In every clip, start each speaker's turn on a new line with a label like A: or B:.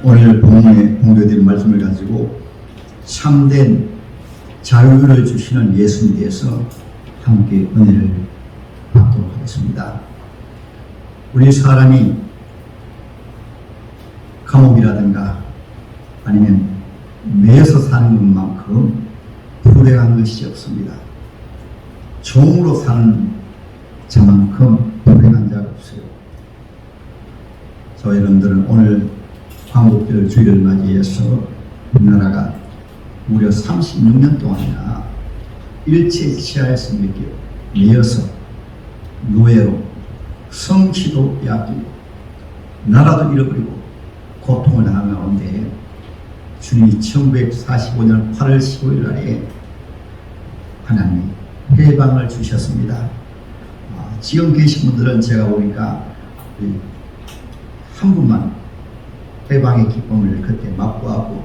A: 오늘 본문에 공개된 말씀을 가지고 참된 자유를 주시는 예수님에 대해서 함께 은혜를 받도록 하겠습니다. 우리 사람이 감옥이라든가 아니면 매여서 사는 것만큼 불행한 것이 없습니다. 종으로 사는 자만큼 불행한 자가 없어요. 저희 여러분들은 오늘 광복절 주일을 맞이해서 우리나라가 무려 36년 동안이나 일제 치하에서 매여서 노예로 성취도 빼앗기고 나라도 잃어버리고 고통을 당하는 가운데 주님이 1945년 8월 15일 날에 하나님이 해방을 주셨습니다. 지금 계신 분들은 제가 보니까 한 분만 해방의 기쁨을 그때 맛보았고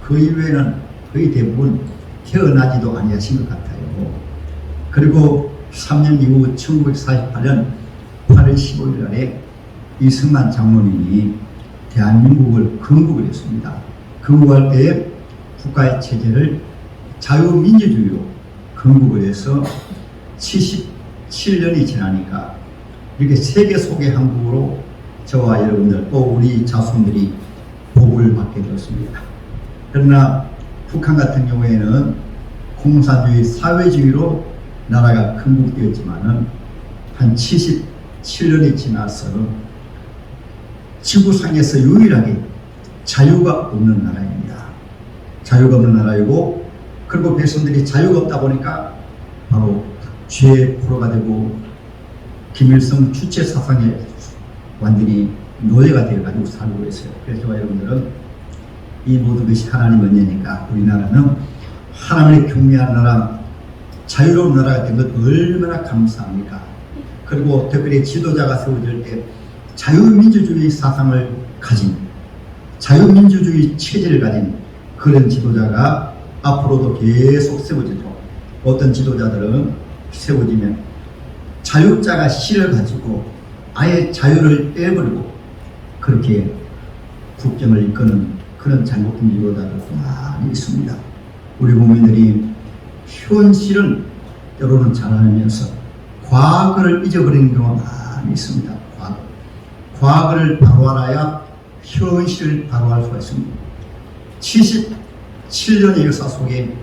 A: 그 이외에는 거의 대부분 태어나지도 아니하신 것 같아요. 그리고 3년 이후 1948년 8월 15일 날에 이승만 장로님이 대한민국을 건국을 했습니다. 건국할 때에 국가의 체제를 자유민주주의로 건국을 해서 77년이 지나니까 이렇게 세계 속의 한국으로 저와 여러분들 또 우리 자손들이 복을 받게 되었습니다. 그러나 북한 같은 경우에는 공산주의 사회주의로 나라가 건국되었지만은 한 77년이 지나서 지구상에서 유일하게 자유가 없는 나라입니다. 자유가 없는 나라이고, 그리고 백성들이 자유가 없다 보니까 바로 죄의 포로가 되고 김일성 주체 사상에 완전히 노예가 되어가지고 살고 있어요. 그래서 여러분들은 이 모든 것이 하나님의 은혜니까 우리나라는 하나님의 경외하는 나라, 자유로운 나라가 된 것 얼마나 감사합니까? 그리고 특별히 지도자가 세워질 때 자유민주주의 사상을 가진, 자유민주주의 체제를 가진 그런 지도자가 앞으로도 계속 세워지도록, 어떤 지도자들은 세워지면 자유자가 실을 가지고 아예 자유를 빼버리고 그렇게 국정을 이끄는 그런 잘못된 지도자들도 많이 있습니다. 우리 국민들이 현실은 때로는 잘하면서 과거를 잊어버리는 경우가 많이 있습니다. 과거를 바로 알아야 현실을 바로 알 수가 있습니다. 77년의 역사 속에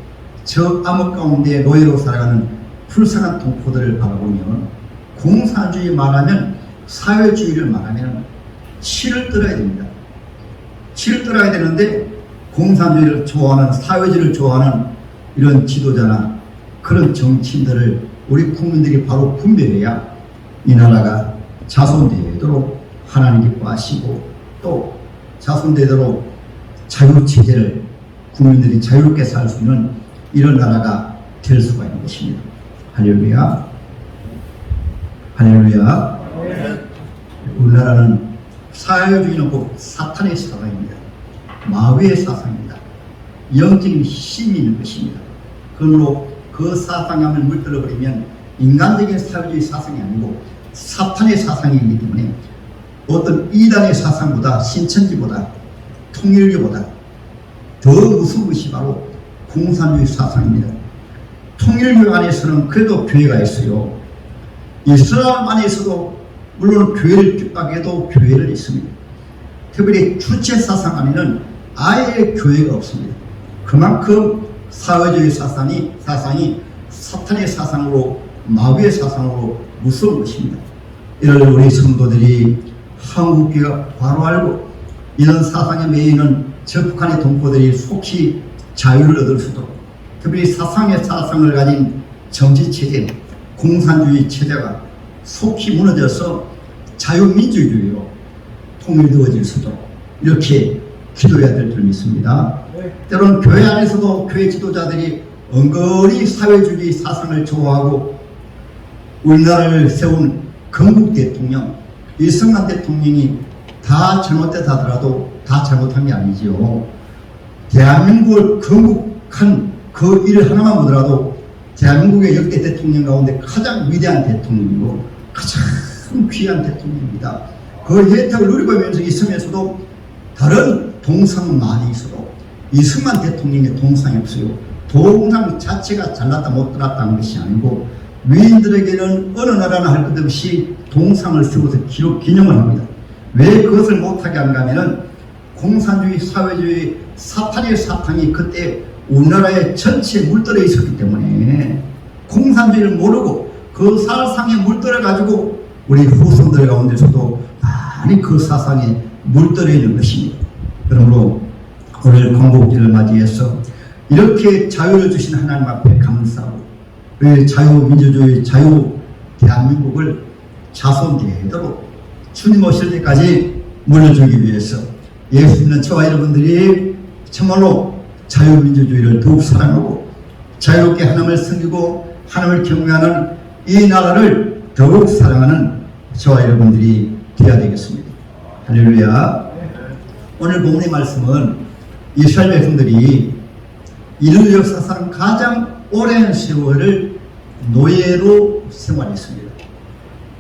A: 저 암흑 가운데 노예로 살아가는 불쌍한 동포들을 바라보면 공산주의 말하면, 사회주의를 말하면 치를 떨어야 됩니다. 치를 떨어야 되는데 공산주의를 좋아하는, 사회주의를 좋아하는 이런 지도자나 그런 정치인들을 우리 국민들이 바로 분별해야 이 나라가 자손되도록 하나님 기뻐하시고 또 자손되도록 자유체제를 국민들이 자유롭게 살 수 있는 이런 나라가 될 수가 있는 것입니다. 할렐루야. 할렐루야. 우리나라는 사회주의는 곧 사탄의 사상입니다. 마귀의 사상입니다. 영적인 힘이 있는 것입니다. 그러므로 그 사상함을 물들어버리면 인간적인 사회주의 사상이 아니고 사탄의 사상이기 때문에 어떤 이단의 사상보다, 신천지보다, 통일교보다 더 무서운 것이 바로 공산주의 사상입니다. 통일교 안에서는 그래도 교회가 있어요. 이슬람 안에서도 물론 교회를 핍박해도 교회를 있습니다. 특별히 주체 사상 안에는 아예 교회가 없습니다. 그만큼 사회주의 사상이 사탄의 사상으로, 마귀의 사상으로 무서운 것입니다. 이를 우리 성도들이 한국교회가 바로 알고 이런 사상에 매이는 저 북한의 동포들이 속히 자유를 얻을 수도, 특별히 사상의 사상을 가진 정치체제, 공산주의 체제가 속히 무너져서 자유민주주의로 통일되어질 수도 이렇게 기도해야 될 줄 믿습니다. 때로는 교회 안에서도 교회 지도자들이 은근히 사회주의 사상을 좋아하고 우리나라를 세운 건국 대통령, 이승만 대통령이 다 잘못됐다 하더라도 다 잘못한 게 아니지요. 대한민국을 건국한 그 일 하나만 보더라도 대한민국의 역대 대통령 가운데 가장 위대한 대통령이고 가장 귀한 대통령입니다. 그 혜택을 누리고 있으면서도 다른 동상은 많이 있어도 이승만 대통령의 동상이 없어요. 동상 자체가 잘났다 못났다 하는 것이 아니고 위인들에게는 어느 나라나 할 것 없이 동상을 세워서 기념을 합니다. 왜 그것을 못하게 하는가 하면은 공산주의 사회주의 사탄의 사탕이 그때 우리나라에 전체에 물들어 있었기 때문에 공산주의를 모르고 그 사상에 물들어 가지고 우리 후손들 가운데서도 많이 그 사상에 물들어 있는 것입니다. 그러므로 오늘 광복절을 맞이해서 이렇게 자유를 주신 하나님 앞에 감사하고 자유민주주의 자유 대한민국을 자손대대로 주님 오실 때까지 물려주기 위해서 예수 믿는 저와 여러분들이 정말로 자유민주주의를 더욱 사랑하고 자유롭게 하나님을 섬기고 하나님을 경외하는 이 나라를 더욱 사랑하는 저와 여러분들이 되어야 되겠습니다. 할렐루야. 오늘 본문의 말씀은 이스라엘 백성들이 인류 역사상 가장 오랜 세월을 노예로 생활했습니다.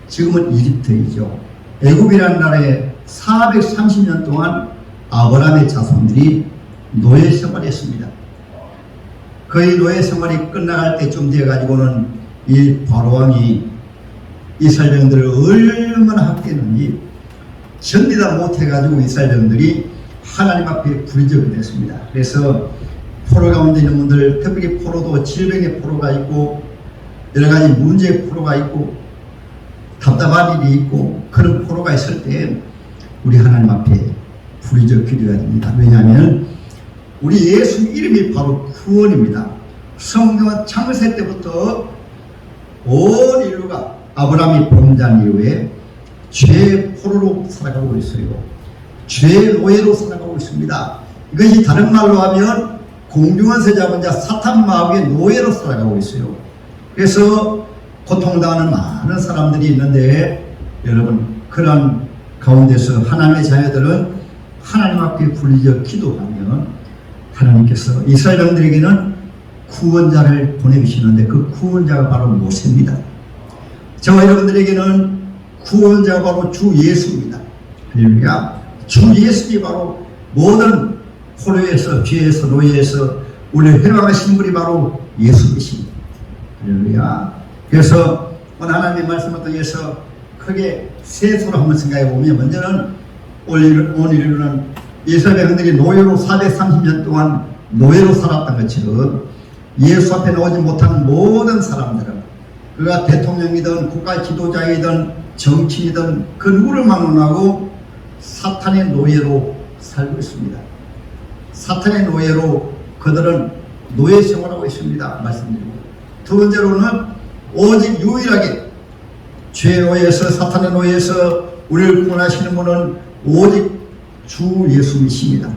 A: 지금은 이집트이죠. 애굽이라는 나라에 430년 동안 아브라함의 자손들이 노예 생활했습니다. 거의 노예 생활이 끝나갈 때쯤 되어가지고는 이 바로왕이 이스라엘 백성들을 얼마나 학대했는지 견디다 못해가지고 이스라엘 백성들이 하나님 앞에 부르짖게 됐습니다. 그래서 포로 가운데 있는 분들, 특별히 포로도 질병의 포로가 있고 여러가지 문제의 포로가 있고 답답한 일이 있고 그런 포로가 있을 때 우리 하나님 앞에 부르짖어 기도해야 됩니다. 왜냐하면 우리 예수 이름이 바로 구원입니다. 성경은 창세 때부터 온 인류가 아브라함이 범죄한 이후에 죄의 포로로 살아가고 있어요. 죄의 노예로 살아가고 있습니다. 이것이 다른 말로 하면 공중원세 잡은 자 사탄 마귀의 노예로 살아가고 있어요. 그래서 고통당하는 많은 사람들이 있는데 여러분 그런 가운데서 하나님의 자녀들은 하나님 앞에 부르짖어 기도하면 하나님께서 이스라엘 백성들에게는 구원자를 보내주시는데 그 구원자가 바로 모세입니다. 저와 여러분들에게는 구원자가 바로 주 예수입니다. 할렐루야. 주 예수님이 바로 모든 포로에서 죄에서 노예에서 우리를 해방하신 분이 바로 예수이십니다. 할렐루야. 그래서 오늘 하나님의 말씀을 통해서 크게 셋으로 한번 생각해 보면 먼저는 오늘 인류는 이스라엘 백성들이 노예로 430년 동안 노예로 살았던 것처럼 예수 앞에 나오지 못한 모든 사람들은 그가 대통령이든 국가 지도자이든 정치이든 그 누구를 막론하고 사탄의 노예로 살고 있습니다. 사탄의 노예로 그들은 노예 생활하고 있습니다. 말씀드리고 두 번째로는 오직 유일하게 죄의 노예에서 사탄의 노예에서 우리를 구원하시는 분은 오직 주 예수이십니다.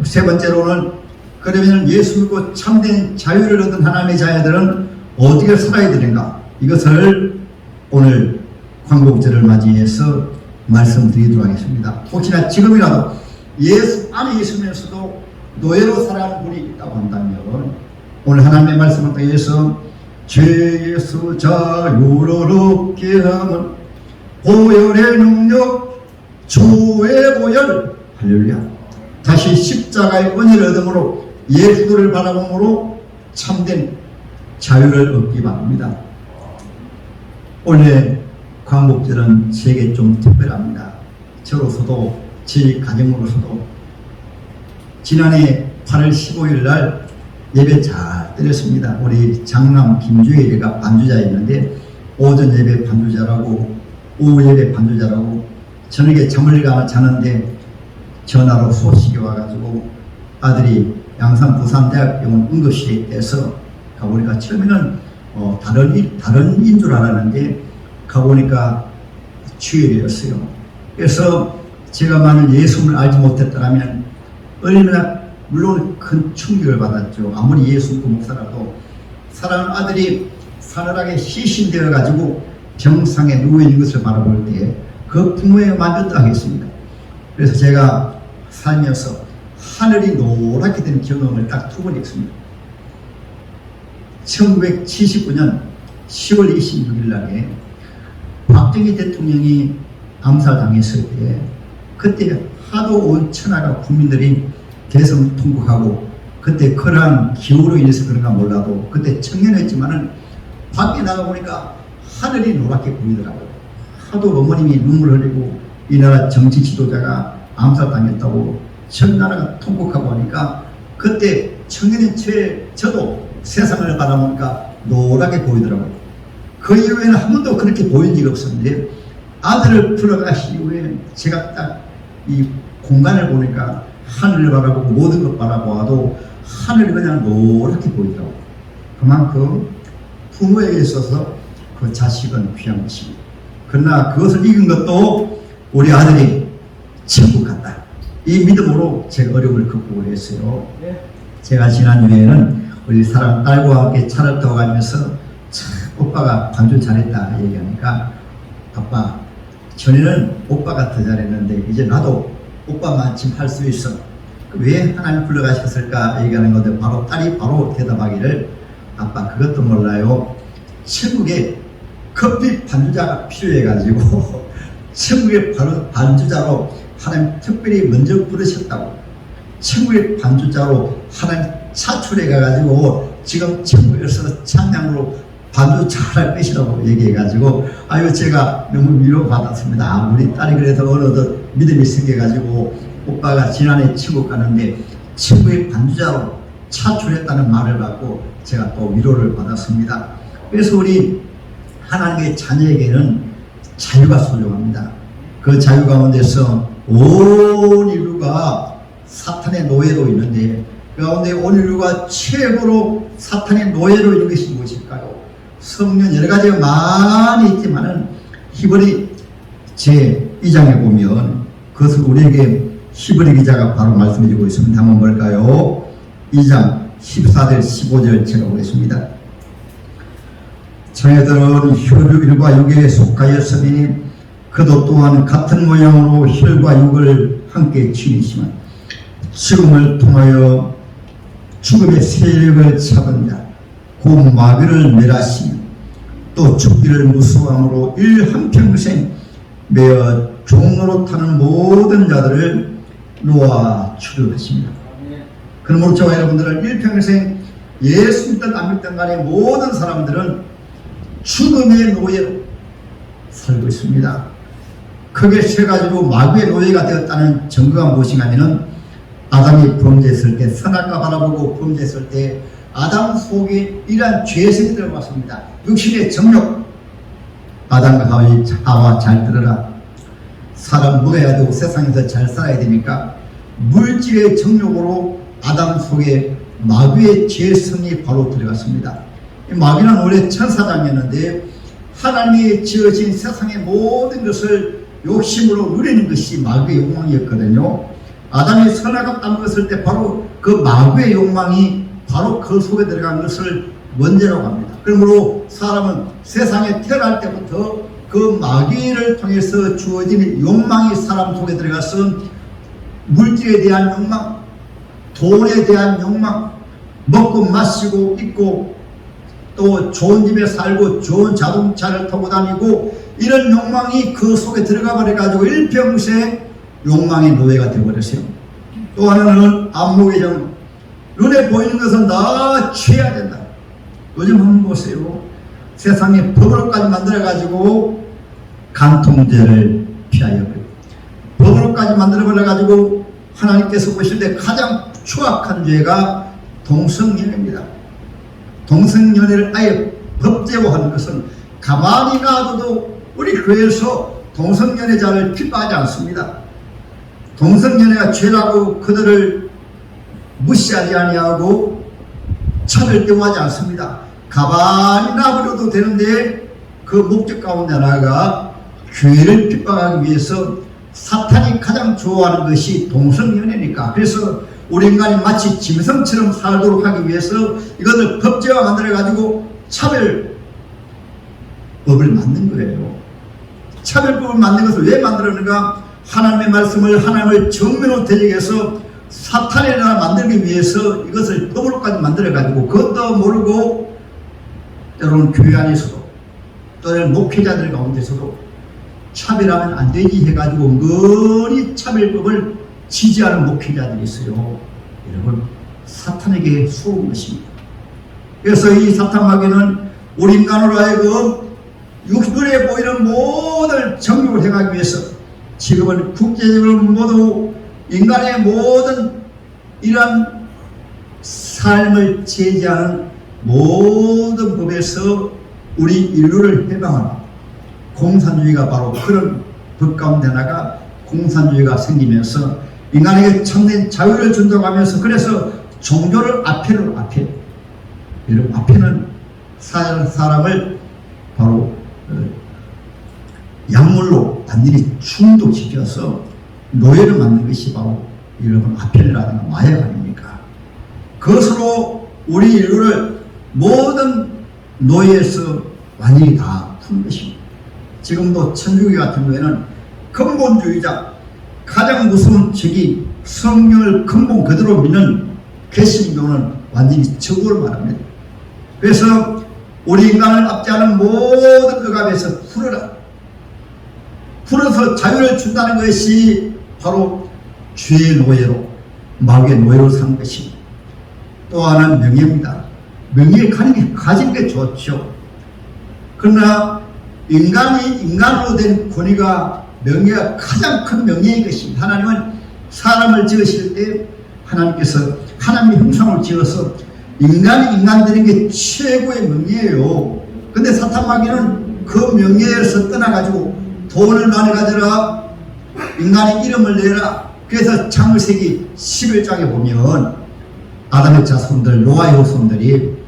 A: 세 번째로는 그러면 예수 믿고 참된 자유를 얻은 하나님의 자녀들은 어떻게 살아야 되는가, 이것을 오늘 광복절을 맞이해서 말씀드리도록 하겠습니다. 혹시나 지금이라도 예수 안에 있으면서도 노예로 살아가는 분이 있다고 한다면 오늘 하나님의 말씀을 통해서 죄에서 자유를 얻게 하면 보혈의 능력 주의 보혈, 할렐루야, 다시 십자가의 은혜를 얻음으로 예수를 바라봄으로 참된 자유를 얻기 바랍니다. 올해 광복절은 제게 좀 특별합니다. 저로서도 제 가정으로서도 지난해 8월 15일 날 예배 잘 드렸습니다. 우리 장남 김주혜가 반주자였는데 오전 예배 반주자라고 오후 예배 반주자라고 저녁에 잠을 자는데 전화로 소식이 와가지고 아들이 양산 부산대학병원 응급실에서 가보니까 처음에는 다른 인 줄 알았는데 가보니까 취혈이었어요. 그래서 제가 만일 예수를 알지 못했더라면 얼마나 물론 큰 충격을 받았죠. 아무리 예수 믿고 목사라도 사랑하는 아들이 사늘하게 시신되어 가지고 병상에 누워있는 것을 바라볼 때 그 부모의 만족도 하겠습니다. 그래서 제가 살면서 하늘이 노랗게 된 경험을 딱 두 번 했습니다. 1979년 10월 26일 날에 박정희 대통령이 암살당했을 때 그때 하도 온 천하가 국민들이 대성통곡하고, 그때 그러한 기후로 인해서 그런가 몰라도 그때 청년했지만은 밖에 나가보니까 하늘이 노랗게 보이더라고요. 하도 어머님이 눈물 흘리고 이 나라 정치 지도자가 암살당했다고 전 나라가 통곡하고 하니까 그때 청년인 저도 세상을 바라보니까 노랗게 보이더라고요. 그 이후에는 한 번도 그렇게 보인 적이 없었는데, 아들을 불러가신 이후에 제가 딱 이 공간을 보니까 하늘을 바라보고 모든 것 바라보아도 하늘이 그냥 노랗게 보이더라고요. 그만큼 부모에게 있어서 그 자식은 귀한 것입니다. 그러나 그것을 이긴 것도 우리 아들이 천국 같다, 이 믿음으로 제가 어려움을 극복을 했어요. 제가 지난주에는 우리 사랑 딸과 함께 차를 타고 가면서 참 오빠가 반주 잘했다 얘기하니까, 아빠 전에는 오빠가 더 잘했는데 이제 나도 오빠만큼 할 수 있어, 왜 하나님 불러가셨을까 얘기하는 건데, 바로 딸이 바로 대답하기를, 아빠 그것도 몰라요. 천국에 커피 반주자가 필요해가지고 천국의 반주자로 하나님 특별히 먼저 부르셨다고, 천국의 반주자로 하나님 차출해가지고 지금 천국에서 찬양으로 반주 잘할 것이라고 얘기해가지고, 아유 제가 너무 위로받았습니다. 우리 딸이 그래서 어느덧 믿음이 생겨가지고 오빠가 지난해 천국 가는데 천국의 반주자로 차출했다는 말을 받고 제가 또 위로를 받았습니다. 그래서 우리 하나님의 자녀에게는 자유가 소중합니다. 그 자유 가운데서 온 인류가 사탄의 노예로 있는데, 그 가운데 온 인류가 최고로 사탄의 노예로 있는 것이 무엇일까요? 성경 여러 가지가 많이 있지만은 히브리 제2장에 보면 그것을 우리에게 히브리 기자가 바로 말씀해주고 있습니다. 한번 볼까요? 2장 14절 15절 제가 보겠습니다. 자녀들은 혈과 육에 속하였으니 그도 또한 같은 모양으로 혈과 육을 함께 지니시면 죽음을 통하여 죽음의 세력을 잡은 자 곧 마귀를 멸하시며 또 죽기를 무서워함으로 한평생 매어 종로로 타는 모든 자들을 놓아 추격하십니다. 그러므로 저와 여러분들은 일평생 예수 믿든 안 믿든 간에 모든 사람들은 죽음의 노예로 살고 있습니다. 크게 세 가지로 마귀의 노예가 되었다는 증거가 무엇인가면은, 아담이 범죄했을 때, 선악과 바라보고 범죄했을 때 아담 속에 이러한 죄성이 들어갔습니다. 육신의 정욕. 아담과 하와 잘 들어라. 사람 먹어야 되고 세상에서 잘 살아야 되니까 물질의 정욕으로 아담 속에 마귀의 죄성이 바로 들어갔습니다. 마귀는 원래 천사장이었는데 하나님이 지어진 세상의 모든 것을 욕심으로 누리는 것이 마귀의 욕망이었거든요. 아담이 선악을 따먹었을 때 바로 그 마귀의 욕망이 바로 그 속에 들어간 것을 원죄라고 합니다. 그러므로 사람은 세상에 태어날 때부터 그 마귀를 통해서 주어진 욕망이 사람 속에 들어가서 물질에 대한 욕망, 돈에 대한 욕망, 먹고 마시고 입고 또 좋은 집에 살고 좋은 자동차를 타고 다니고 이런 욕망이 그 속에 들어가 버려가지고 일평생 욕망의 노예가 되어버렸어요. 또 하나는 안목의 정, 눈에 보이는 것은 다 취해야 된다. 요즘 한번 보세요. 세상에 법으로까지 만들어가지고 간통죄를 피하여 버리고, 법으로까지 만들어버려가지고 하나님께서 보실 때 가장 추악한 죄가 동성연애입니다. 동성연애를 아예 법제화하는 것은 가만히 놔둬도 우리 교회에서 동성연애자를 핍박하지 않습니다. 동성연애가 죄라고 그들을 무시하지 아니하고 차별대우하지 않습니다. 가만히 놔버려도 되는데 그 목적 가운데 하나가 교회를 핍박하기 위해서 사탄이 가장 좋아하는 것이 동성연애니까. 그래서 우리 인간이 마치 짐승처럼 살도록 하기 위해서 이것을 법제화 만들어가지고 차별법을 만든 거예요. 차별법을 만든 것을 왜 만들었는가? 하나님의 말씀을, 하나님을 정면으로 대적해서 사탄의 나라 만들기 위해서 이것을 법으로까지 만들어가지고 그것도 모르고 때로는 교회 안에서도 또는 목회자들 가운데서도 차별하면 안 되지 해가지고 은근히 차별법을 지지하는 목회자들이 있어요. 여러분, 사탄에게 속은 것입니다. 그래서 이 사탄 마귀는 우리 인간으로 하여금 눈에 보이는 모든 정욕을 해가기 위해서 지금은 국제적으로 모두 인간의 모든 이러한 삶을 제재하는 모든 법에서 우리 인류를 해방하는 공산주의가 바로 그런 법 가운데 하나가 공산주의가 생기면서 인간에게 참된 자유를 준다고 하면서 그래서 종교를 앞에는 여러분 앞에는 사람을 바로 약물로 완전히 중독시켜서 노예를 만든 것이 바로 여러분 아펠이라든가 마약 아닙니까? 그것으로 우리 인류를 모든 노예에서 완전히 다 푼 것입니다. 지금도 천주교 같은 경우에는 근본주의자, 가장 무서운 적이 성령을 근본 그대로 믿는 개신교는 완전히 저거를 말합니다. 그래서 우리 인간을 압제하는 모든 억압에서 풀어서 자유를 준다는 것이 바로 죄의 노예로, 마귀의 노예로 산 것입니다. 또 하나는 명예입니다. 명예 가진 게 좋죠. 그러나 인간이 인간으로 된 권위가 명예가 가장 큰 명예인 것입니다. 하나님은 사람을 지으실 때 하나님께서 하나님의 형상을 지어서 인간이 인간 되는 게 최고의 명예예요. 근데 사탄 마귀는 그 명예에서 떠나가지고 돈을 많이 가져라, 인간의 이름을 내라. 그래서 창세기 11장에 보면 아담의 자손들, 노아의 후손들이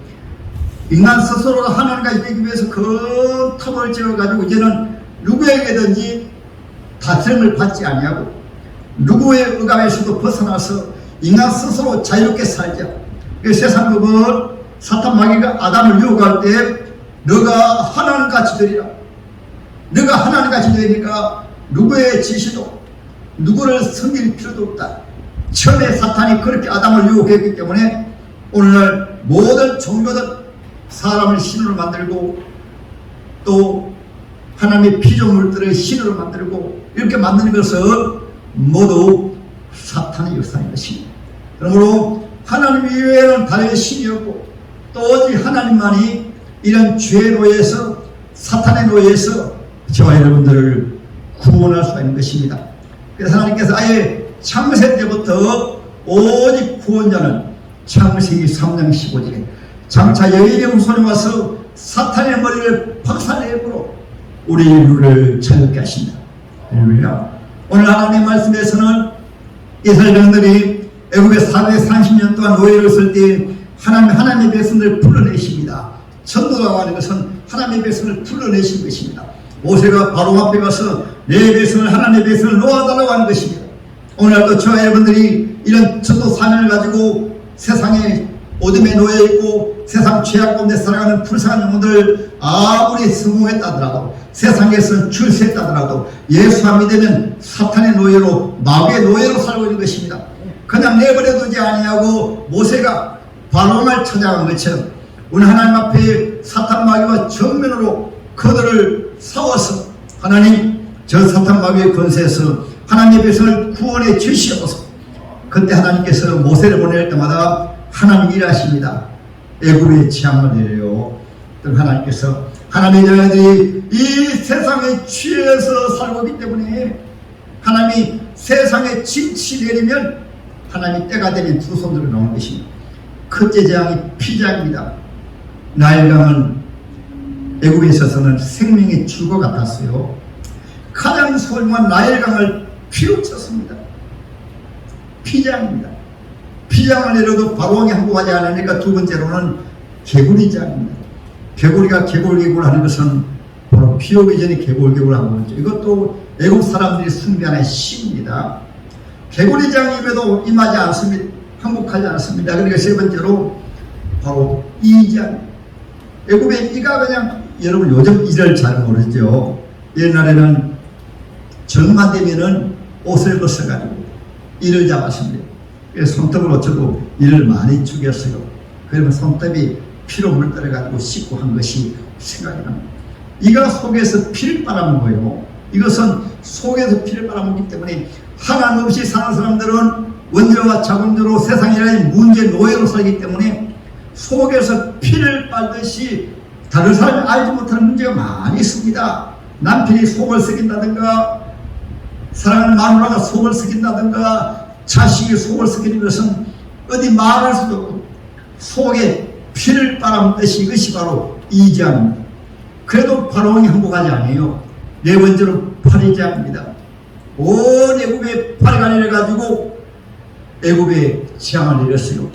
A: 인간 스스로 하나님과 되기 위해서 그 텀을 지어가지고 이제는 누구에게든지 다스림을 받지 아니하고 누구의 억압에서도 벗어나서 인간 스스로 자유롭게 살자. 세상 법은 사탄 마귀가 아담을 유혹할 때 너가 하나님같이 되리라. 너가 하나님같이 되니까 누구의 지시도 누구를 섬길 필요도 없다. 처음에 사탄이 그렇게 아담을 유혹했기 때문에 오늘날 모든 종교들 사람을 신으로 만들고 또 하나님의 피조물들을 신으로 만들고 이렇게 만드는 것은 모두 사탄의 역사인 것입니다. 그러므로 하나님 이외에는 다른 신이 없고 또 오직 하나님만이 이런 죄의 노예에서 사탄의 노예에서 저와 여러분들을 구원할 수가 있는 것입니다. 그래서 하나님께서 아예 창세 때부터 오직 구원자는 창세기 3장 15절에 장차 여인의 후손이 와서 사탄의 머리를 박살내므로 우리 인류를 자유롭게 하신다. 할렐루야. 오늘 하나님의 말씀에서는 이스라엘 백성들이 애굽에 430년 동안 노예를 쓸 때 하나님의 백성들을 불러내십니다. 전도라고 하는 것은 하나님의 백성을 불러내신 것입니다. 모세가 바로 앞에 가서 내 백성을 하나님의 백성을 놓아달라고 하는 것입니다. 오늘도 저와 여러분들이 이런 전도 사명을 가지고 세상에 어둠에 놓여있고 세상 죄악 가운데 살아가는 불쌍한 영혼들 아무리 성공했다 하더라도 세상에서 출세했다 하더라도 예수 안 믿으면 사탄의 노예로 마귀의 노예로 살고 있는 것입니다. 그냥 내버려두지 아니하고 모세가 바로를 찾아간 것처럼 오늘 하나님 앞에 사탄 마귀와 정면으로 그들을 싸워서 하나님 저 사탄 마귀의 권세에서 하나님의 백성을 구원해 주시옵소서. 그때 하나님께서 모세를 보낼 때마다 하나님 일하십니다. 애굽의 재앙을 내려요. 하나님께서 하나님의 자녀들이 이 세상의 죄에서 살고 있기 때문에 하나님이 세상에 진치 내리면 하나님이 때가 되면 두 손으로 나오는 것입니다. 첫째 재앙이 피장입니다. 나일강은 애굽에 있어서는 생명의 줄과 같았어요. 가장 소중한 나일강을 피로 쳤습니다. 피장입니다. 피장을 내려도 바로왕이 항복하지 않으니까 두 번째로는 개구리장입니다. 개구리가 개굴개굴 하는 것은 바로 피 오기 전에 개굴개굴 하는 거죠. 이것도 애국 사람들이 숭배하는 신입니다. 개구리장임에도 임하지 않습니다. 항복하지 않습니다. 그러니까 세 번째로 바로 이장. 애국의 이가 그냥 여러분 요즘 이를 잘 모르죠. 옛날에는 정만 되면은 옷을 벗어가지고 이를 잡았습니다. 그래서 손톱을 어쩌고 이를 많이 죽였어요. 그러면 손톱이 피로 물들어가지고 씻고 한 것이 생각이 납니다. 이가 속에서 피를 빨아먹어요. 이것은 속에서 피를 빨아먹기 때문에 하나님 없이 사는 사람들은 원죄와 자본주로 세상이라는 문제 노예로 살기 때문에 속에서 피를 빨듯이 다른 사람이 알지 못하는 문제가 많이 있습니다. 남편이 속을 썩인다든가 사랑하는 마누라가 속을 썩인다든가 자식이 속을 썩이는 것은 어디 말할 수도 없고 속에 피를 빨아먹듯이 이것이 바로 이지합니다. 그래도 바로왕이 항복하지 않아요. 네 번째로 파리제합니다. 온 애굽에 파리가 내려가지고 애굽에 재앙을 내렸어요.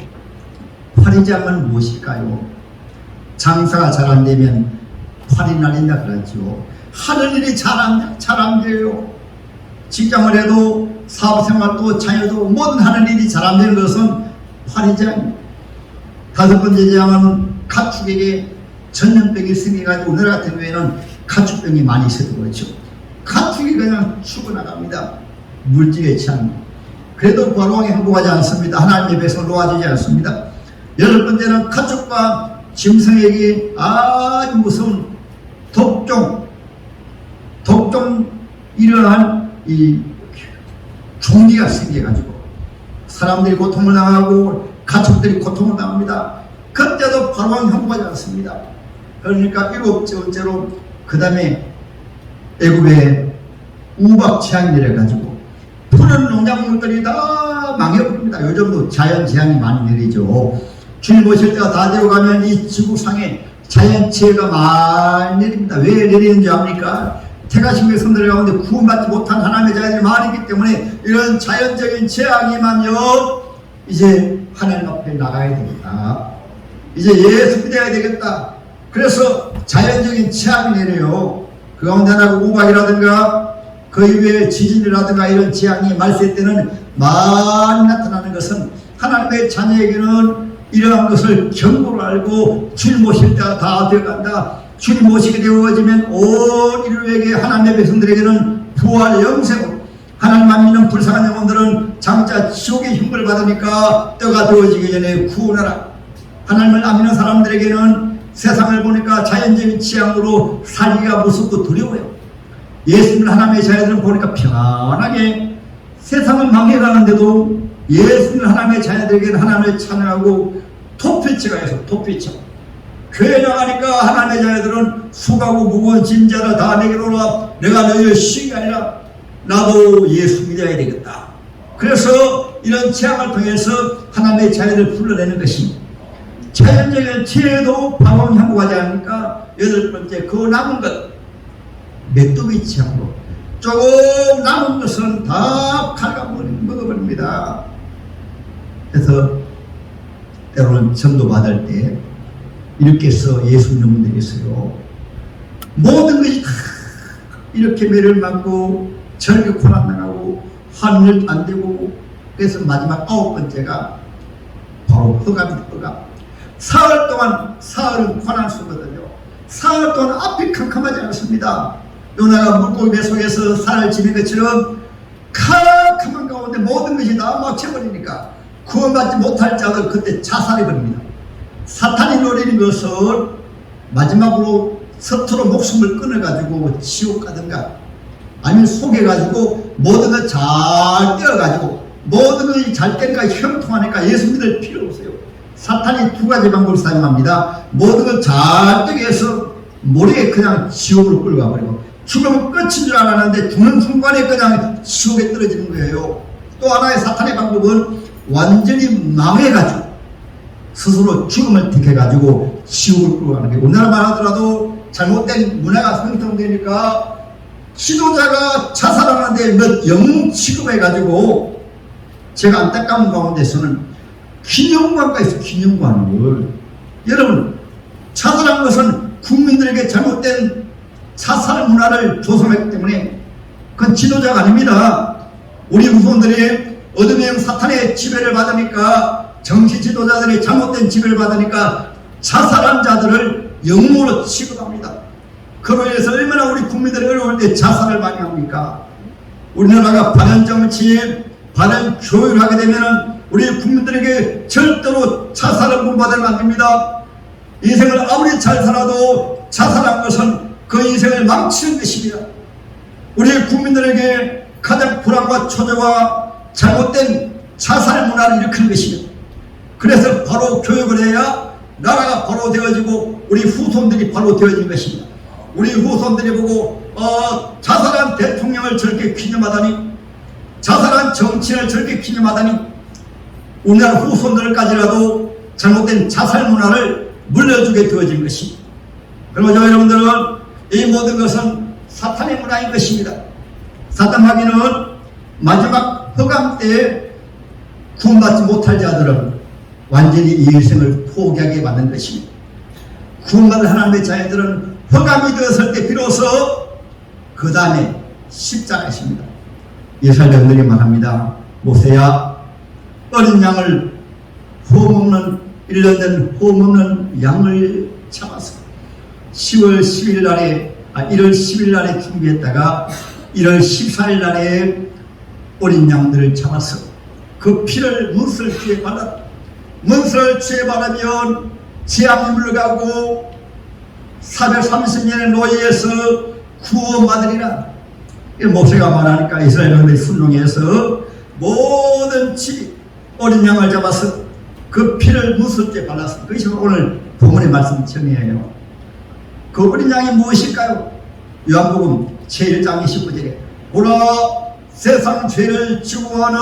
A: 파리제함은 무엇일까요? 장사가 잘 안되면 팔이 날린다 그러죠. 하는 일이 잘 안 돼요. 직장을 해도 사업생활도 자녀도 모든 하는 일이 잘 안 되는 것은 파리제함입니다. 다섯 번째 재앙은 가축에게 전염병이 생겨가지고 우리나라 같은 경우에는 가축병이 많이 있어서 그렇죠. 가축이 그냥 죽어나갑니다. 물질에 취합니다. 그래도 바로왕이 항복하지 않습니다. 하나님의 백성을 놓아주지 않습니다. 여덟 번째는 가축과 짐승에게 아주 무서운 독종 이러한 이 종기가 생겨가지고 사람들이 고통을 당하고 가축들이 고통을 당합니다. 그때도 바로왕이 항복하지 않습니다. 그러니까 일곱째로 그 다음에 애굽에 우박 재앙이 내려가지고 푸른 농작물들이 다 망해버립니다. 요즘도 자연 재앙이 많이 내리죠. 주님 오실 때가 다 되어가면 이 지구상에 자연재해가 많이 내립니다. 왜 내리는지 압니까? 택하신 성들 가운데 구원받지 못한 하나님의 자녀들이 많기 때문에 이런 자연적인 재앙이 임하면 이제 하나님 앞에 나가야 되겠다. 이제 예수 믿어야 되겠다. 그래서 자연적인 재앙이 내려요. 그 가운데 하나가 우박이라든가 그 이외에 지진이라든가 이런 재앙이 말세 때는 많이 나타나는 것은 하나님의 자녀에게는 이러한 것을 경고를 알고 주님 오실 때가 다 되어간다. 주님 오시게 되어지면 온 인류에게 하나님의 백성들에게는 부활의 영생으로 하나님 안 믿는 불쌍한 영혼들은 장차 지옥의 형벌을 받으니까 때가 되어지기 전에 구원하라. 하나님을 안 믿는 사람들에게는 세상을 보니까 자연적인 취향으로 살기가 무섭고 두려워요. 예수님을 하나님의 자녀들은 보니까 평안하게 세상은 망해가는데도 예수님을 하나님의 자녀들에게는 하나님을 찬양하고 토피치가 해서 토피치 교회 나가니까 하나님의 자녀들은 수고하고 무거운 짐자를 다 내게로 오라. 내가 너희를 쉬게 아니라 나도 예수 믿어야 되겠다. 그래서 이런 재앙을 통해서 하나님의 자녀를 불러내는 것입니다. 자연적인 지혜도 바로왕이 항복하지 않으니까 여덟 번째 그 남은 것 메뚜기 취향으로 조금 남은 것은 다 갉아먹어버립니다. 그래서 때로는 전도 받을 때 이렇게 해서 예수 믿는 분들이 있어요. 모든 것이 다 이렇게 매를 맞고 절개 고난당하고 환멸도 안 되고 그래서 마지막 아홉 번째가 바로 허감입니다. 사흘 동안 사흘은 고난수거든요. 사흘 동안 앞이 캄캄하지 않습니다. 요나가 물고기 배 속에서 사흘 지낸 것처럼 캄캄한 가운데 모든 것이 다 막혀버리니까 구원받지 못할 자들 그때 자살해버립니다. 사탄이 노리는 것을 마지막으로 서투로 목숨을 끊어가지고 지옥 가든가 아니면 속여가지고 모든 것 잘 떼어가지고 모든 것이 잘 떼니까 형통하니까 예수 믿을 필요 없어요. 사탄이 두 가지 방법을 사용합니다. 모든 걸 잘 떼게 해서 모르게 그냥 지옥으로 끌고 가버리고 죽으면 끝인 줄 알았는데 죽는 순간에 그냥 지옥에 떨어지는 거예요. 또 하나의 사탄의 방법은 완전히 망해가지고 스스로 죽음을 택해가지고 지옥을 끌고 가는 게 우리나라만 하더라도 잘못된 문화가 형성되니까 지도자가 자살하는데 몇 영웅 취급해가지고 제가 안타까운 가운데서는 기념관가 있어요. 기념관을 여러분 자살한 것은 국민들에게 잘못된 자살 문화를 조성했기 때문에 그건 지도자가 아닙니다. 우리 후손들이 어둠의 영 사탄의 지배를 받으니까 정치 지도자들이 잘못된 지배를 받으니까 자살한 자들을 영웅으로 취급합니다. 그로 인해서 얼마나 우리 국민들이 어려울 때 자살을 많이 합니까? 우리나라가 바른 정치, 바른 교육을 하게 되면 우리 국민들에게 절대로 자살을 본받으면 안 됩니다. 인생을 아무리 잘 살아도 자살한 것은 그 인생을 망치는 것입니다. 우리 국민들에게 가장 불안과 초조와 잘못된 자살 문화를 일으키는 것이며, 그래서 바로 교육을 해야 나라가 바로 되어지고 우리 후손들이 바로 되어지는 것입니다. 우리 후손들이 보고 자살한 대통령을 저렇게 기념하다니, 자살한 정치인을 저렇게 기념하다니, 우리나라 후손들까지라도 잘못된 자살 문화를 물려주게 되어진 것입니다. 그리고 여러분들은 이 모든 것은 사탄의 문화인 것입니다. 사탄마귀는 마지막 허감 때에 구원받지 못할 자들은 완전히 이 일생을 포기하게 만든 것입니다. 구원받은 하나님의 자녀들은 허감이 되었을 때 비로소 그 다음에 십자가입니다. 예살병들이 말합니다. 모세야, 어린 양을 홈없는 1년 된 홈없는 양을 잡아서 1월 10일 날에 준비했다가 1월 14일 날에 어린 양들을 잡아서 그 피를 문설주에 발라, 문설주에 바르면 재앙이 물러가고 430년의 노예에서 구원받으리라. 모세가 말하니까 이스라엘 백성들이 순종해서 뭐든지 어린 양을 잡아서 그 피를 문설주에 발랐습니다. 그것이 오늘 본문의 말씀 정의예요. 그 어린 양이 무엇일까요? 요한복음 제1장 29절에 보라, 세상 죄를 지고 하는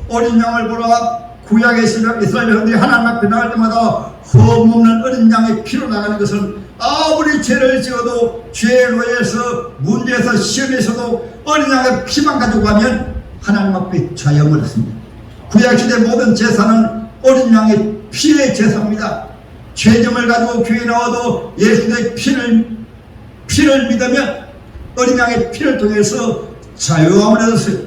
A: 어린 양을 보라. 구약의 이스라엘 백성들이 하나님 앞에 나갈 때마다 흠없는 어린 양의 피로 나가는 것은 아무리 죄를 지어도 죄의 노예에서 문제에서 시험에서도 어린 양의 피만 가지고 가면 하나님 앞에 자영을 얻습니다. 구약시대 모든 제사는 어린 양의 피의 제사입니다. 죄점을 가지고 교회에 나와도 예수의 피를 믿으면 어린 양의 피를 통해서 자유함을 얻었어요.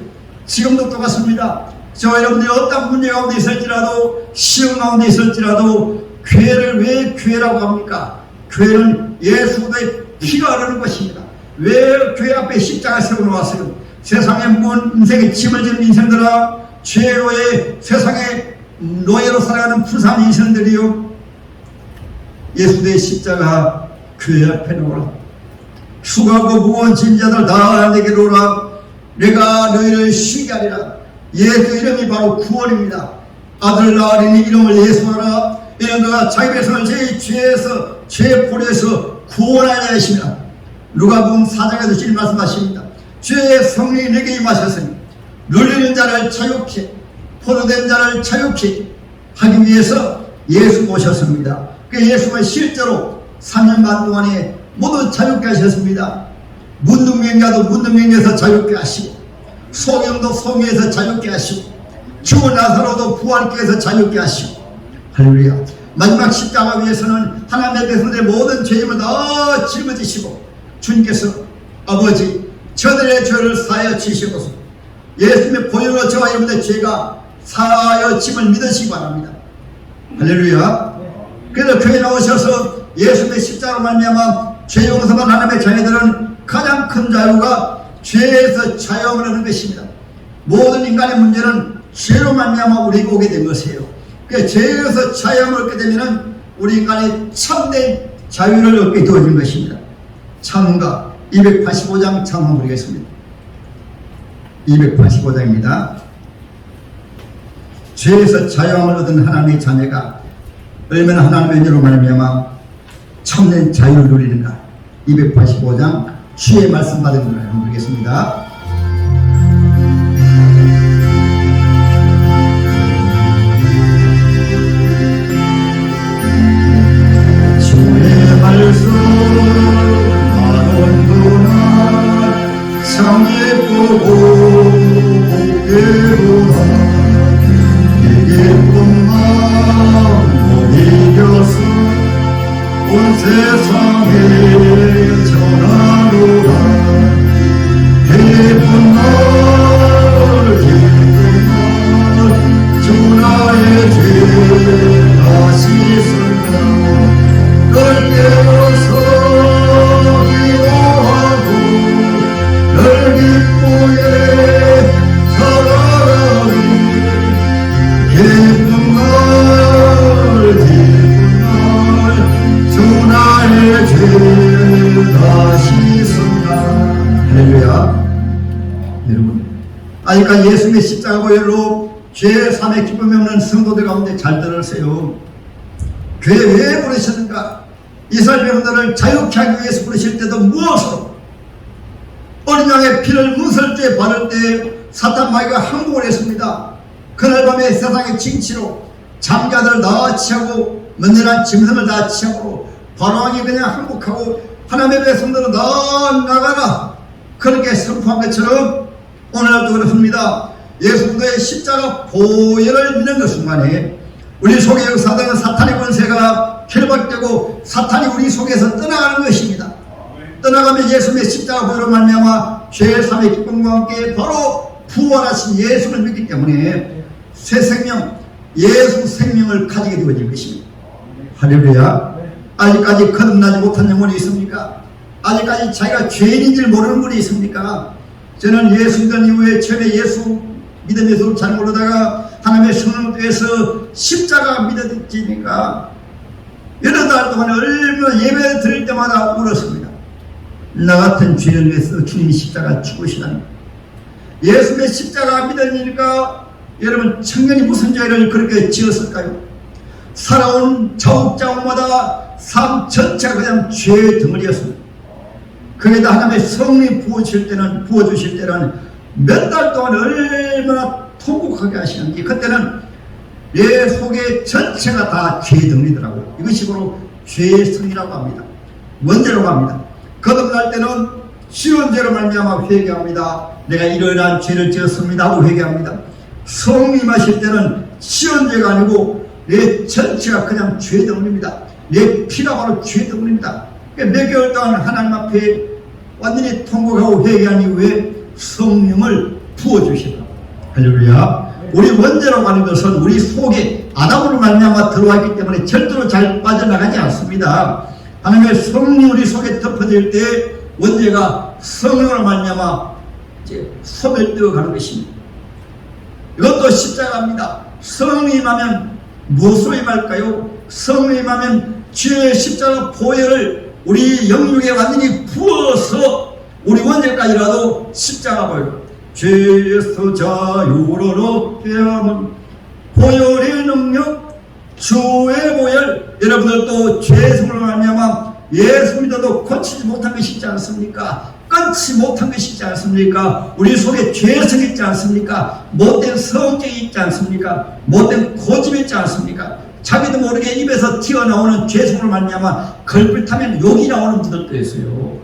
A: 지금도 똑같습니다. 저 여러분들이 어떤 문제 가운데 있을지라도, 시험 가운데 있을지라도 교회를 왜 교회라고 합니까? 교회는 예수의 피가 흐르는 것입니다. 왜 교회 앞에 십자가 세워놓았어요? 세상의 무거운 인생의 짐을 지는 인생들아, 죄로의 세상의 노예로 살아가는 불쌍한 인생들이요, 예수의 십자가 교회 앞에 놓으라. 수고하고 무거운 짐 자들 다 내게로 오라. 내가 너희를 쉬게 하리라. 예수 이름이 바로 구원입니다. 아들과 어린이 이름을 예수하라. 이는 그가 자기 백성을 죄에서 죄의 포로에서 구원하려 하십니다. 누가복음 4장에도 주님 말씀하십니다. 죄의 성령이 내게 임하셨으니 눌리는 자를 자유케, 포로된 자를 자유케 하기 위해서 예수 모셨습니다. 그 예수는 실제로 3년 반 동안에 모두 자유케 하셨습니다. 문둥병자도 문둥병에서 자유케 하시고, 소경도 소경에서 자유케 하시고, 죽은 나사로도 부활케 해서 자유케 하시고, 할렐루야. 마지막 십자가 위에서는 하나님의 백성들의 모든 죄임을 다 짊어지시고, 주님께서 아버지 저들의 죄를 사하여 주시옵소서. 예수님의 보혈로 저와 여러분의 죄가 사하여 짐을 믿으시기 바랍니다. 할렐루야. 그래서 교회 나오셔서 예수님의 십자가로 말미암아 죄 용서받은 하나님의 자녀들은 가장 큰 자유가 죄에서 자유함을 얻는 것입니다. 모든 인간의 문제는 죄로 말미암아 우리가 오게 된 것이에요. 그 죄에서 자유함을 얻게 되면 우리 인간의 참된 자유를 얻게 되어진 것입니다. 창문가 285장 창문 보겠습니다. 285장입니다. 죄에서 자유함을 얻은 하나님의 자녀가 얼마나 하나님의 은혜로 말미암아 참된 자유를 누리는가. 285장 주의 말씀 받은 분을 한번 보겠습니다. 주의 말씀 받은 분은 참 예쁘고 복되구나. 이 예쁜 마음 이겨서 온 세상에 전하노라. 아직까지 예수님의 십자가 보혈로 죄 사함의 기쁨이 없는 성도들 가운데 잘 들으세요. 교회 왜 부르셨는가? 이스라엘 백성들을 자유케 하기 위해서 부르실 때도 무엇으로? 어린 양의 피를 문설주에 바를 때 사탄 마귀가 항복을 했습니다. 그날 밤에 세상의 징치로 장자들을 다 취하고 은밀한 짐승을 다 취하고 바로왕이 그냥 항복하고 하나님의 백성들은 다 나가라 그렇게 선포한 것처럼 오늘날도 그렇습니다. 예수 그리스도의 십자가 보혈을 믿는 것 순간에 우리 속에 역사되는 사탄의 권세가 결박되고 사탄이 우리 속에서 떠나가는 것입니다. 떠나가면 예수님의 십자가 보혈로 말미암아 죄 사함의 기쁨과 함께 바로 부활하신 예수를 믿기 때문에 새 생명, 예수 생명을 가지게 되어진 것입니다. 할렐루야. 아직까지 거듭나지 못한 영혼이 있습니까? 아직까지 자기가 죄인인 줄 모르는 분이 있습니까? 저는 예수 믿은 이후에 처음에 예수 믿음에서 잘 모르다가 하나님의 성령을 통해서 십자가 믿어지니까 여러 달 동안 얼마나 예배 드릴 때마다 울었습니다. 나 같은 죄인을 위해서 주님이 십자가 죽으시다니. 예수의 십자가 믿으니까 여러분 청년이 무슨 죄를 그렇게 지었을까요? 살아온 자욱자욱마다 삶 전체가 그냥 죄의 덩어리였습니다. 거기다 하나님의 성령이 부어주실 때는 몇 달 동안 얼마나 통곡하게 하시는지 그때는 내 속의 전체가 다 죄의 덩어리더라고요. 이것이 바로 죄의 성이라고 합니다. 원죄라고 합니다. 거듭날 때는 시온죄로 말미암아 회개합니다. 내가 이러이러한 죄를 지었습니다 하고 회개합니다. 성령이 마실 때는 시온죄가 아니고 내 전체가 그냥 죄의 덩어리입니다. 내 피가 바로 죄의 덩어리입니다. 몇 개월 동안 하나님 앞에 완전히 통곡하고 회개한 이후에 성령을 부어주시더라고요. 할렐루야. 우리 원죄라고 하는 것은 우리 속에 아담으로 말미암아 들어와 있기 때문에 절대로 잘 빠져나가지 않습니다. 하나님의 성령이 우리 속에 덮어질 때 원죄가 성령으로 말미암아 이제 소멸되어 가는 것입니다. 이것도 십자가입니다. 성령이 임하면 무엇으로 임할까요? 성령이 임하면 주의 십자가 보혈을 우리 영육에 완전히 부어서 우리 원죄까지라도 십자가 보혈 죄에서 자유로 얻게 함은 보혈의 능력 주의 보혈. 여러분들도 죄의 성으로 말미암아 예수 믿어도 고치지 못한 것이 있지 않습니까? 끊지 못한 것이 있지 않습니까? 우리 속에 죄성이 있지 않습니까? 못된 성격이 있지 않습니까? 못된 고집이 있지 않습니까? 자기도 모르게 입에서 튀어나오는 죄성으로 말미암아 걸핏하면 욕이 나오는 분들도 있어요.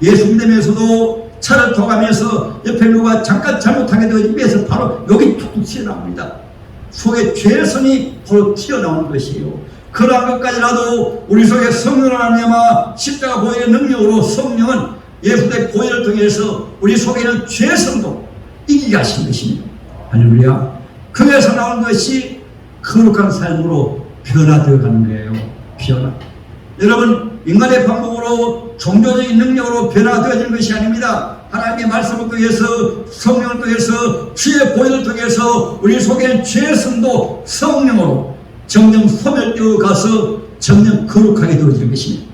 A: 예수 믿으면서도 차를 더가면서 옆에 누가 잠깐 잘못하게 되어 입에서 바로 욕이 툭툭 튀어나옵니다. 속에 죄성이 바로 튀어나오는 것이에요. 그러한 것까지라도 우리 속에 성령을 말미암아 십자가 보혈의 능력으로 성령은 예수의 보혈을 통해서 우리 속에 있는 죄성도 이기게 하신 것입니다. 할렐루야. 그에서 나오는 것이 거룩한 삶으로 변화되어 가는 거예요. 변화. 여러분, 인간의 방법으로 종교적인 능력으로 변화되어지는 것이 아닙니다. 하나님의 말씀을 통해서 성령을 통해서 주의 보혈을 통해서 우리 속에 죄성도 성령으로 점점 소멸되어 가서 점점 거룩하게 되어지는 것입니다.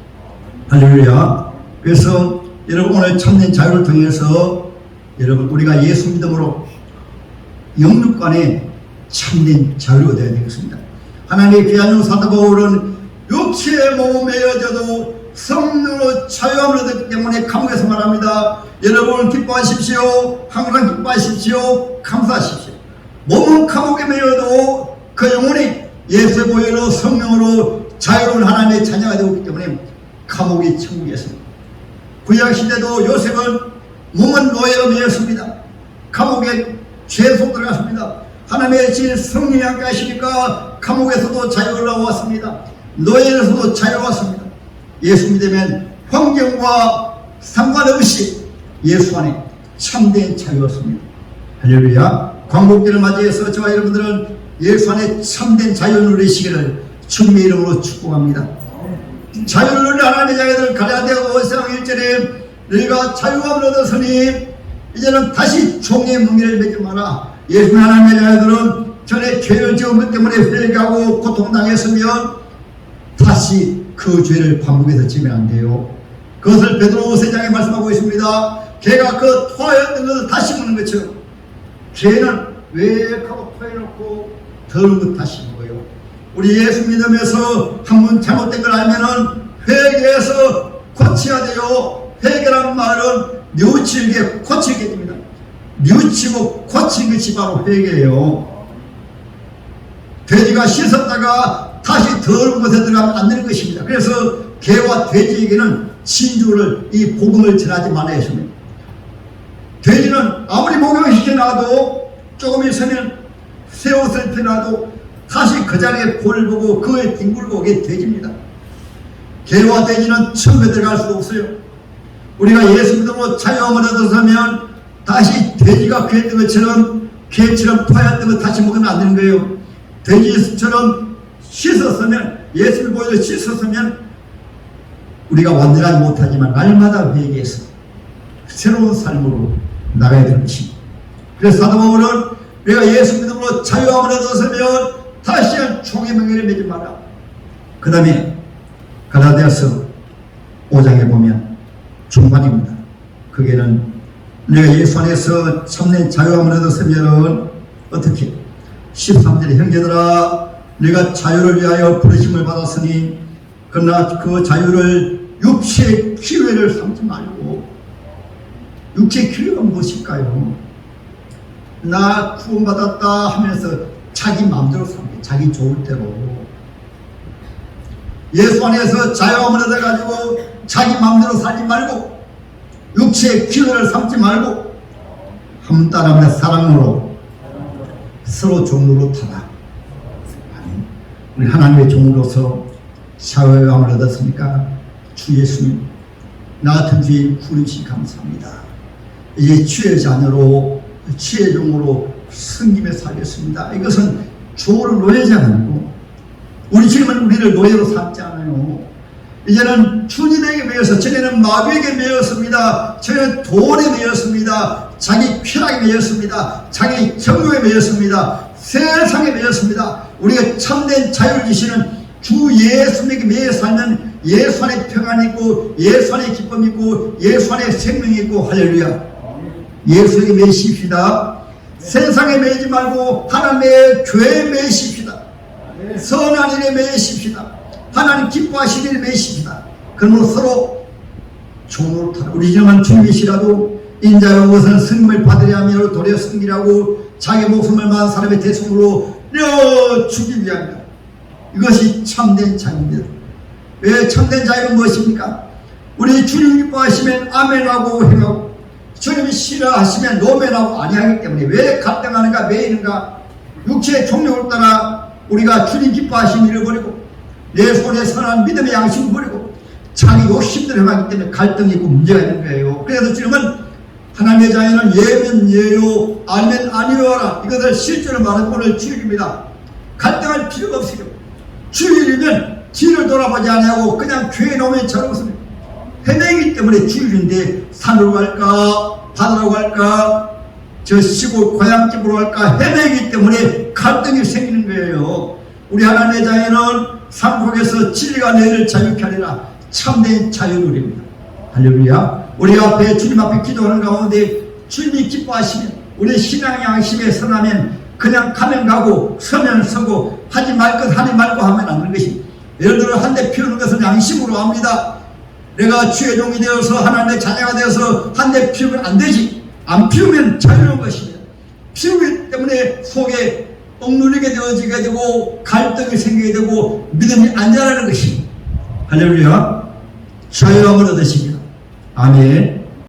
A: 할렐루야. 그래서 여러분 오늘 참된 자유를 통해서 여러분 우리가 예수 믿음으로 영육간에 참된 자유를 얻어야 되겠습니다. 하나님의 귀한 종 사도 바울은 육체의 몸에 매여져도 성령으로 자유함을 얻었기 때문에 감옥에서 말합니다. 여러분 기뻐하십시오. 항상 기뻐하십시오. 감사하십시오. 몸은 감옥에 매여도 그 영혼이 예수의 보혈로 성령으로 자유로운 하나님의 자녀가 되었기 때문에 감옥이 천국이었습니다. 구약시대도 요셉은 몸은 노예로 매였습니다. 감옥에 죄속 들어갔습니다. 하나님의 질 성령이 함께 하시니까 감옥에서도 자유가 올라왔습니다. 노예에서도 자유가 왔습니다. 예수 믿으면 환경과 상관없이 예수 안에 참된 자유였습니다. 할렐루야. 광복절을 맞이해서 저와 여러분들은 예수 안에 참된 자유를 누리시기를 주님의 이름으로 축복합니다. 자유를 누리는 하나님의 자녀들 갈라디아 5장 1절에 너희가 자유함을 얻었으니 이제는 다시 종의 멍에를 매지 마라. 예수 하나님의 자녀들은 전에 죄를 지은 것 때문에 회개하고 고통당했으면 다시 그 죄를 반복해서 지면 안 돼요. 그것을 베드로 5세장에 말씀하고 있습니다. 개가 그 토하였던 것을 다시 먹는 것처럼 개는 왜하고 토해놓고 더러운 것 다시 먹어요. 우리 예수 믿으면서 한 번 잘못된 걸 알면은 회개해서 고쳐야 돼요. 회개란 말은 뉘우치게 고치게 됩니다. 뉘우치고 고친 것이 바로 회개예요. 돼지가 씻었다가 다시 더러운 곳에 들어가면 안 되는 것입니다. 그래서 개와 돼지에게는 진주를, 이 복음을 전하지 말아야 했습니다. 돼지는 아무리 목욕시켜놔도 조금 있으면 새 옷을 입혀놔도 다시 그 자리에 볼을 보고 그에 뒹굴고 오게 돼지입니다. 개와 돼지는 천국에 들어갈 수 없어요. 우리가 예수 믿음으로 자유함을 얻어서면 다시 돼지가 그랬던 것처럼 개처럼 토했던 것 다시 먹으면 안 되는 거예요. 돼지처럼 씻었으면, 예수를 보여서 씻었으면 우리가 완전하지 못하지만 날마다 회개해서 새로운 삶으로 나가야 되는 것입니다. 그래서 사도 바울은 우리가 예수 믿음으로 자유함을 얻었으면 다시는 종의 명예를 매지 마라. 그 다음에 갈라디아서 5장에 보면 중반입니다. 거기에는 우리가 예수 안에서 참된 자유함을 얻었으면 어떻게? 13절에 형제들아 내가 자유를 위하여 부르심을 받았으니 그러나 그 자유를 육체의 기회를 삼지 말고. 육체의 기회가 무엇일까요? 나 구원받았다 하면서 자기 마음대로 살게, 자기 좋을 대로. 예수 안에서 자유함을 얻어가지고 자기 마음대로 살지 말고 육체의 기회를 삼지 말고 한 따라하며 사랑으로 서로 종로로 타라. 아멘. 우리 하나님의 종으로서 자유함을 얻었으니까 주 예수님, 나 같은 주인 부르시 감사합니다. 이제 주의 자녀로, 주의 종으로 승김에 살겠습니다. 이것은 종으로 노예지 않고, 우리 주님은 우리를 노예로 삼지 않아요. 이제는 주님에게 매여서, 전에는 마귀에게 매였습니다. 전에는 돈에 매였습니다. 자기 쾌락에 매였습니다. 자기 정욕에 매였습니다. 세상에 매였습니다. 우리가 참된 자유를 주시는 주 예수님에게 매여 살면 예수 안에 평안이 있고, 예수 안에 기쁨이 있고, 예수 안에 생명이 있고, 할렐루야. 예수에게 매십시다. 세상에 매이지 말고 하나님의 교회에 매십시다. 선한 일에 매십시다. 하나님 기뻐하시는 일에 매십시다. 그러므로 서로 종으로 타라. 우리 지금은 주님이시라도 인자가 무엇은 승림을 받으려 하며 도리어 승리라고 자기 목숨을 만 사람의 대성으로 내어주기 위함이다. 이것이 참된 자유입니다. 왜 참된 자유는 무엇입니까? 우리 주님 기뻐하시면 아멘하고 행하고, 주님이 싫어하시면 노면하고 아니하기 때문에. 왜 갈등하는가, 매이는가? 육체의 종력을 따라 우리가 주님 기뻐하시는 일을 버리고 내 손에 선한 믿음의 양심을 버리고 자기 욕심대로 행하기 때문에 갈등이 있고 문제가 있는 거예요. 그래서 주님은 하나님의 자녀는 예면 예요, 아니면 아니요 하라. 이것을 실제로 말하는 오늘 주일입니다. 갈등할 필요가 없어요. 주일이면 뒤를 돌아보지 않고 그냥 교회 놓으면 저러고서 헤매기 때문에 주일인데 산으로 갈까, 바다로 갈까, 저 시골 고향집으로 갈까 헤매기 때문에 갈등이 생기는 거예요. 우리 하나님의 자녀는 상속에서 진리가 너희를 자유케 하리라. 참된 자유를입니다. 할렐루야. 우리 앞에 주님 앞에 기도하는 가운데 주님이 기뻐하시면, 우리 신앙 양심에 선하면 그냥 가면 가고 서면 서고 하지 말 것 하지 말고 하면 안 되는 것입니다. 예를 들어 한 대 피우는 것은 양심으로 합니다. 내가 주의 종이 되어서 하나님의 자녀가 되어서 한 대 피우면 안 되지. 안 피우면 자유로운 것입니다. 피우기 때문에 속에 억누르게 되어지게 되고 갈등이 생기게 되고 믿음이 안 자라는 것입니다. 할렐루야. 자유함을 얻으십니다. 아멘.